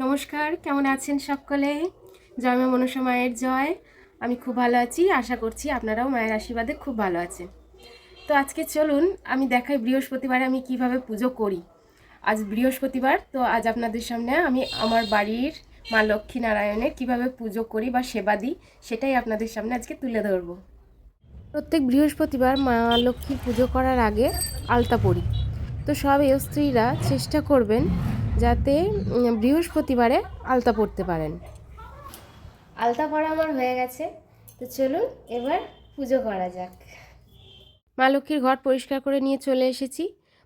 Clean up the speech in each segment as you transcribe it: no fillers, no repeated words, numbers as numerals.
নমস্কার, কেমন আছেন সকলে? জয় মা মনসা মায়ের জয়। আমি খুব ভালো আছি, আশা করছি আপনারাও মায়ের আশীর্বাদে খুব ভালো আছেন। তো আজকে চলুন আমি দেখাই বৃহস্পতিবারে আমি কিভাবে পুজো করি। আজ বৃহস্পতিবার, তো আজ আপনাদের সামনে আমি আমার বাড়ির মা লক্ষ্মী নারায়ণের কিভাবে পুজো করি বা সেবা দিই সেটাই আপনাদের সামনে আজকে তুলে ধরব। প্রত্যেক বৃহস্পতিবার মা লক্ষ্মীর পুজো করার আগে আলতা পড়ি। তো সব স্ত্রীরা চেষ্টা করবেন যাতে বৃহস্পতিবারে আলতা পড়তে পারেন। আলতা পড়া আমার হয়ে গেছে, তো চলুন এবার পুজো করা যাক। মা লক্ষ্মীর ঘর পরিষ্কার করে নিয়ে চলে এসেছি।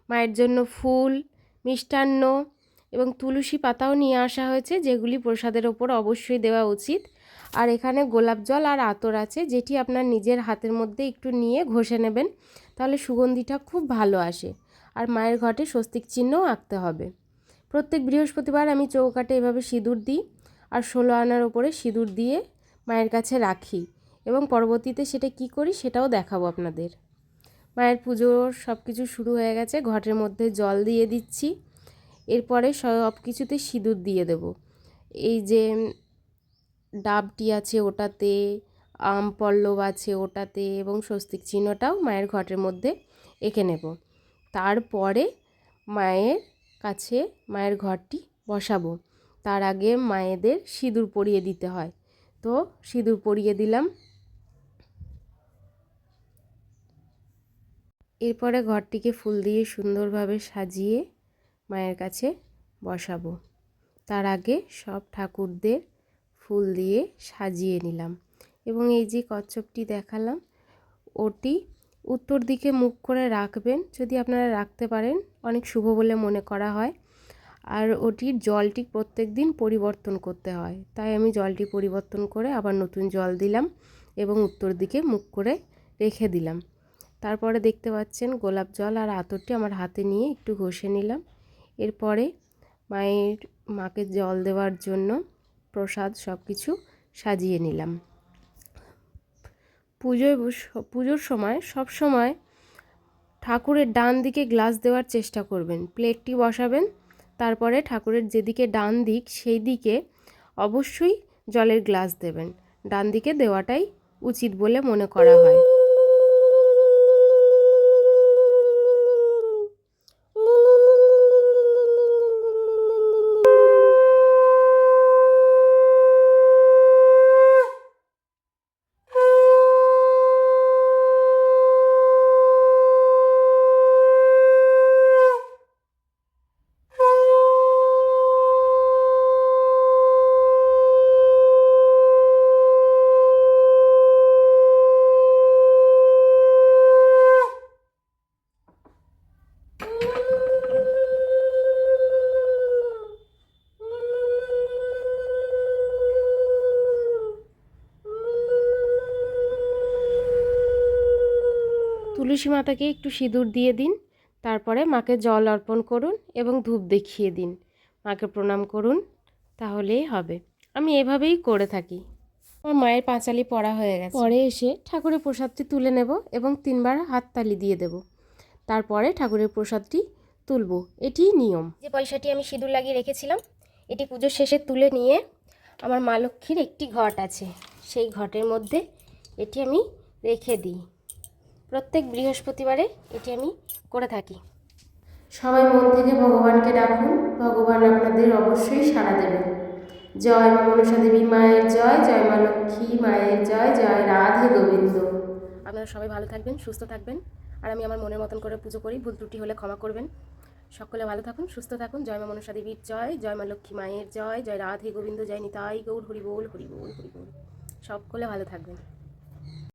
মায়ের জন্য ফুল, মিষ্টান্ন এবং তুলসী পাতাও নিয়ে আসা হয়েছে, যেগুলি প্রসাদের ওপর অবশ্যই দেওয়া উচিত। আর এখানে গোলাপ জল আর আতর আছে, যেটি আপনার নিজের হাতের মধ্যে একটু নিয়ে ঘষে নেবেন, তাহলে সুগন্ধিটা খুব ভালো আসে। আর মায়ের ঘটে স্বস্তিক চিহ্নও আঁকতে হবে। প্রত্যেক বৃহস্পতিবার আমি চৌকাঠে এভাবে সিঁদুর দিই আর 16 আনার ওপরে সিঁদুর দিয়ে মায়ের কাছে রাখি, এবং পরবর্তীতে সেটা কি করি সেটাও দেখাবো আপনাদের। মায়ের পুজোর সব কিছু শুরু হয়ে গেছে, ঘটের মধ্যে জল দিয়ে দিচ্ছি। এরপরে সব কিছুতে সিঁদুর দিয়ে দেব। এই যে ডাবটি আছে ওটাতে, আম পল্লব আছে ওটাতে, এবং স্বস্তিক চিহ্নটাও মায়ের ঘটের মধ্যে এঁকে নেব। তারপরে মায়ের কাছে মায়ের ঘরটি বসাবো। তার আগে মায়েদের সিঁদুর পরিয়ে দিতে হয়, তো সিঁদুর পরিয়ে দিলাম। এরপরে ঘরটিকে ফুল দিয়ে সুন্দরভাবে সাজিয়ে মায়ের কাছে বসাবো। তার আগে সব ঠাকুরদের ফুল দিয়ে সাজিয়ে নিলাম, এবং এই যে কচ্ছপটি দেখালাম ওটি উত্তর দিকে মুখ করে রাখবেন, যদি আপনারা রাখতে পারেন অনেক শুভ বলে মনে করা হয়। আর ওটির জলটি প্রত্যেক দিন পরিবর্তন করতে হয়, তাই আমি জলটি পরিবর্তন করে আবার নতুন জল দিলাম এবং উত্তর দিকে মুখ করে রেখে দিলাম। তারপরে দেখতে পাচ্ছেন গোলাপ জল আর আতরটি আমার হাতে নিয়ে একটু ঘষে নিলাম। এরপরে মাকে জল দেওয়ার জন্য প্রসাদ সব কিছু সাজিয়ে নিলাম। পুজোর সময় সব সময় ঠাকুরের ডান দিকে গ্লাস দেওয়ার চেষ্টা করবেন। প্লেটটি বসাবেন, তারপরে ঠাকুরের যেদিকে ডান দিক সেই দিকে অবশ্যই জলের গ্লাস দেবেন। ডান দিকে দেওয়াটাই উচিত বলে মনে করা হয়। তুলসী মাতাকে একটু সিঁদুর দিয়ে দিন, তারপরে মাকে জল অর্পণ করুন এবং ধূপ দেখিয়ে দিন, মাকে প্রণাম করুন, তাহলেই হবে। আমি এভাবেই করে থাকি। আমার মায়ের পাঁচালি পড়া হয়ে গেছে, পরে এসে ঠাকুরের প্রসাদটি তুলে নেব এবং 3বার হাততালি দিয়ে দেব। তারপরে ঠাকুরের প্রসাদটি তুলব, এটিই নিয়ম। যে পয়সাটি আমি সিঁদুর লাগিয়ে রেখেছিলাম, এটি পুজোর শেষে তুলে নিয়ে আমার মা লক্ষ্মীর একটি ঘট আছে, সেই ঘটের মধ্যে এটি আমি রেখে দিই। প্রত্যেক বৃহস্পতিবারে এটি আমি করে থাকি। সবাই মন থেকে ভগবানকে ডাকুন, ভগবান আপনাদের অবশ্যই সাড়া দেবেন। জয় মা মনসা দেবী মায়ের জয়, জয় মা লক্ষ্মী মায়ের জয়, জয় রাধে গোবিন্দ। আপনারা সবাই ভালো থাকবেন, সুস্থ থাকবেন, আর আমি আমার মনের মতন করে পুজো করি, ভুল ত্রুটি হলে ক্ষমা করবেন। সকলে ভালো থাকুন, সুস্থ থাকুন। জয় মা মনসা দেবীর জয়, জয় মা লক্ষ্মী মায়ের জয়, জয় রাধে গোবিন্দ, জয় নিতাই গৌর, হরি বল হরি বল হরি বল। সকলে ভালো থাকবেন।